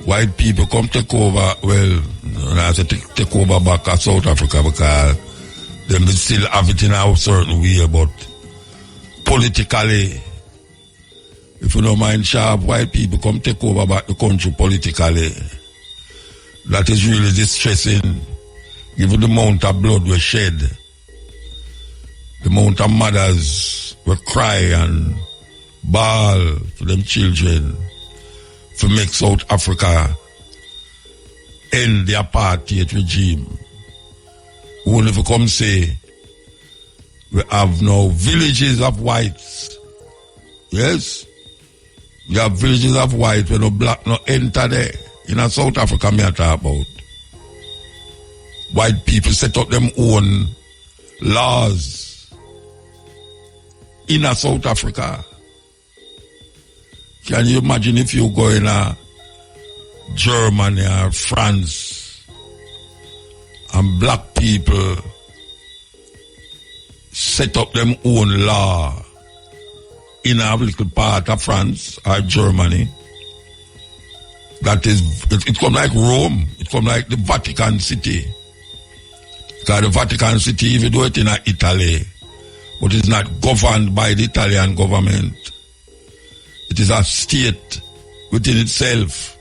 white people come take over, well, I say take over back at South Africa because them still have it in a certain way, but politically, if you don't mind sharp, white people come take over back the country politically. That is really distressing, given the amount of blood we shed, the amount of mothers we cry and bawl for them children to make South Africa end the apartheid regime. Only if you come say, we have now villages of whites. Yes? You have villages of whites where no black no enter there. In a South Africa, me I talk about. White people set up them own laws in a South Africa. Can you imagine if you go in a Germany or France and black people set up them own law in a little part of France or Germany? That is, it come like Rome. It come like the Vatican City. Because the Vatican City, if you do it in Italy, but it's not governed by the Italian government. It is a state within itself.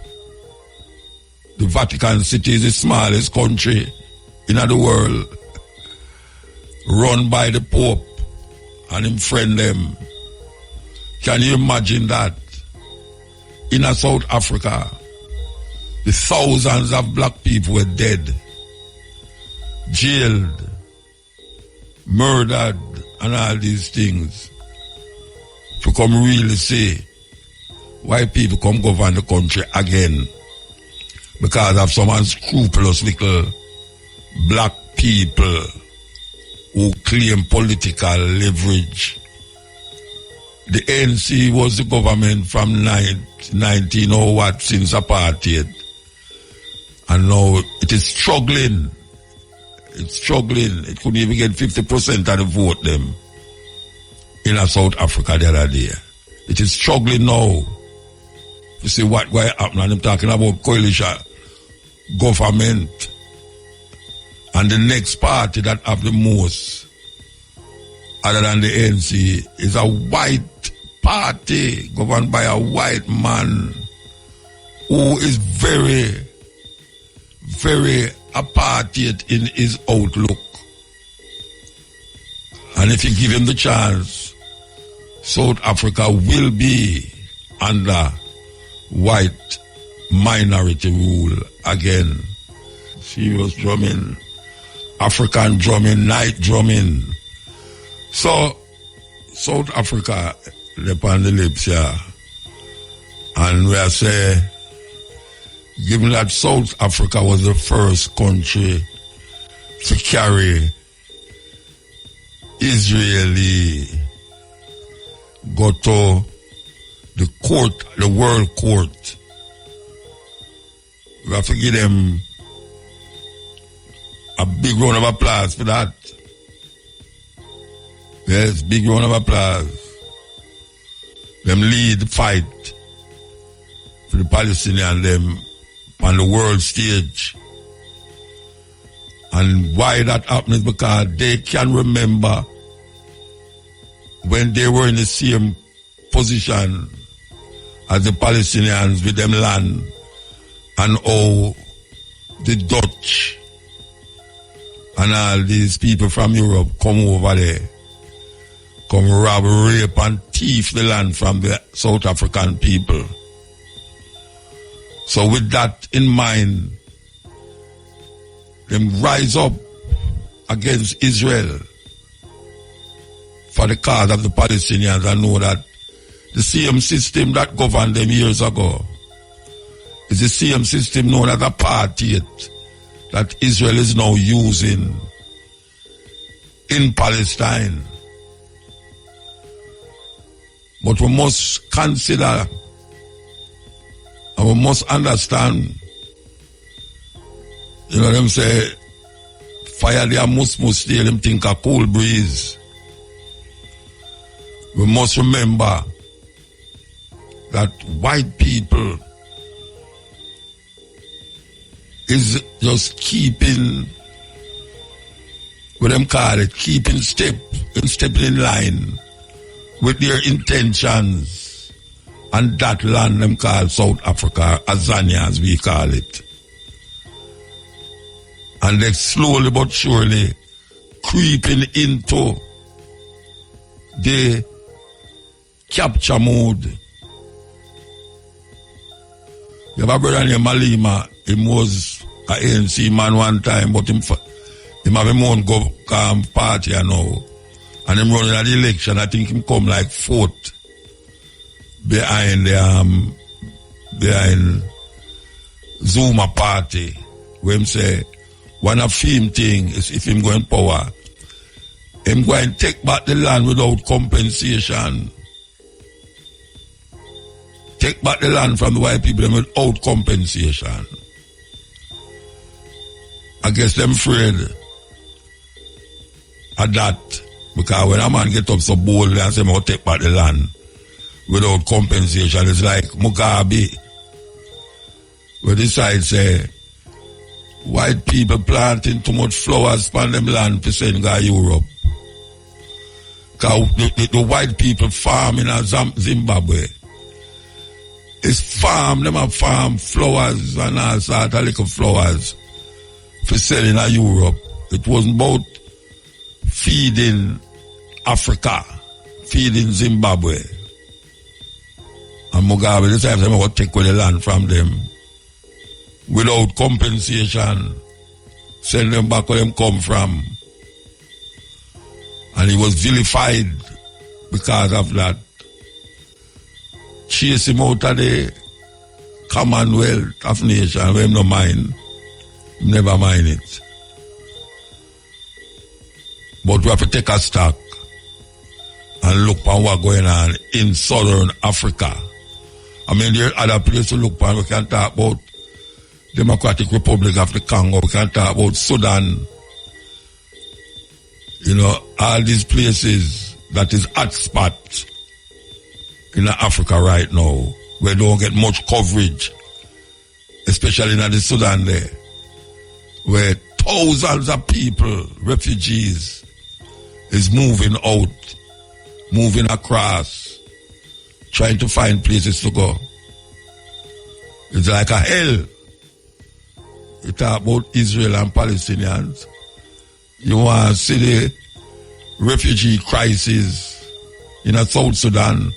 The Vatican City is the smallest country in the world, run by the Pope and him friend them. Can you imagine that? In a South Africa, the thousands of black people were dead, jailed, murdered, and all these things. To come really say, white people come govern the country again because of some unscrupulous little black people who claim political leverage. The ANC was the government from 1900 since apartheid. And now it is struggling. It's struggling. It couldn't even get 50% of the vote them in South Africa the other day. It is struggling now. You see what happened, and I'm talking about coalition government. And the next party that have the most, other than the ANC, is a white party governed by a white man who is very, very apartheid in his outlook. And if you give him the chance, South Africa will be under white minority rule again. Serious drumming, African drumming, night drumming. So, South Africa, lip on the lips here. And we are saying, given that South Africa was the first country to carry Israeli go to the court, the world court. We have to give them a big round of applause for that. Yes, big round of applause. Them lead the fight for the Palestinians, them on the world stage. And why that happens is because they can remember when they were in the same position as the Palestinians with them land, and how the Dutch and all these people from Europe come over there, come rob, rape and thief the land from the South African people. So with that in mind, them rise up against Israel for the cause of the Palestinians and know that the same system that governed them years ago is the same system known as apartheid that Israel is now using in Palestine. But we must consider and we must understand, you know them say, fire there must stay, them think a cool breeze. We must remember that white people is just keeping, what them call it, keeping step in line with their intentions and that land them call South Africa, Azania as we call it. And they slowly but surely creeping into the capture mode. You have a brother named Malima. He was an ANC man one time, but him have him own party now. And him running at the election. I think him come like fourth behind Zuma party. Where him say, one of him thing is if him go in power, him going to take back the land without compensation. Take back the land from the white people without compensation. I guess them afraid of that. Because when a man get up so boldly and say, I'm going to take back the land without compensation, it's like Mugabe, where the side say, white people planting too much flowers on them land to send to Europe. Because the white people farm in Zimbabwe. It's farm, them have farm flowers and all sort of little flowers for selling in Europe. It wasn't about feeding Africa, feeding Zimbabwe. And Mugabe decided to take away the land from them without compensation, send them back where them come from. And he was vilified because of that. Chase him out of the Commonwealth of Nations, where him no mind. Never mind it. But we have to take a stock and look at what's going on in Southern Africa. I mean, there are other places to look at. We can talk about Democratic Republic of the Congo. We can talk about Sudan. You know, all these places that is hot spot in Africa right now, where don't get much coverage, especially in the Sudan there, where thousands of people, refugees, is moving out, moving across, trying to find places to go. It's like a hell. You talk about Israel and Palestinians. You want to see the refugee crisis in South Sudan.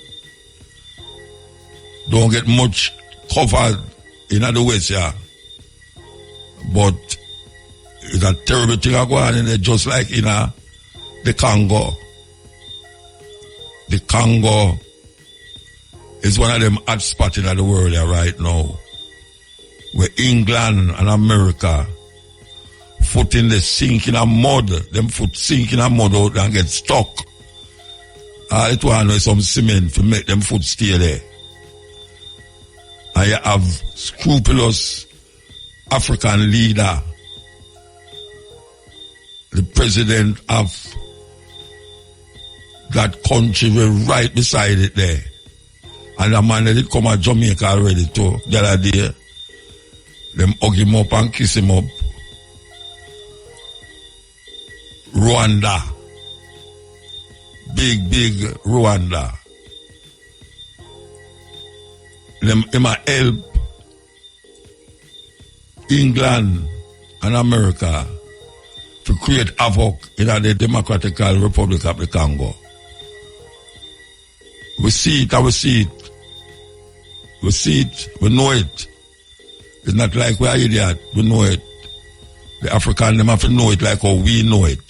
Don't get much covered in the West, yeah. But it's a terrible thing going on in there, just like in the Congo. The Congo is one of them hot spots in the world here right now, where England and America foot in the sink in a mud, them foot sink in a mud out and get stuck. It want some cement to make them foot stay there. And you have scrupulous African leader, the president of that country, were right beside it there. And the man that did come at Jamaica already too, the other day. Them hug him up and kiss him up. Rwanda. Big Rwanda. Them might help England and America to create havoc in the Democratic Republic of the Congo. We see it and we see it. We see it, we know it. It's not like we are idiot, we know it. The African, them have to know it like how we know it.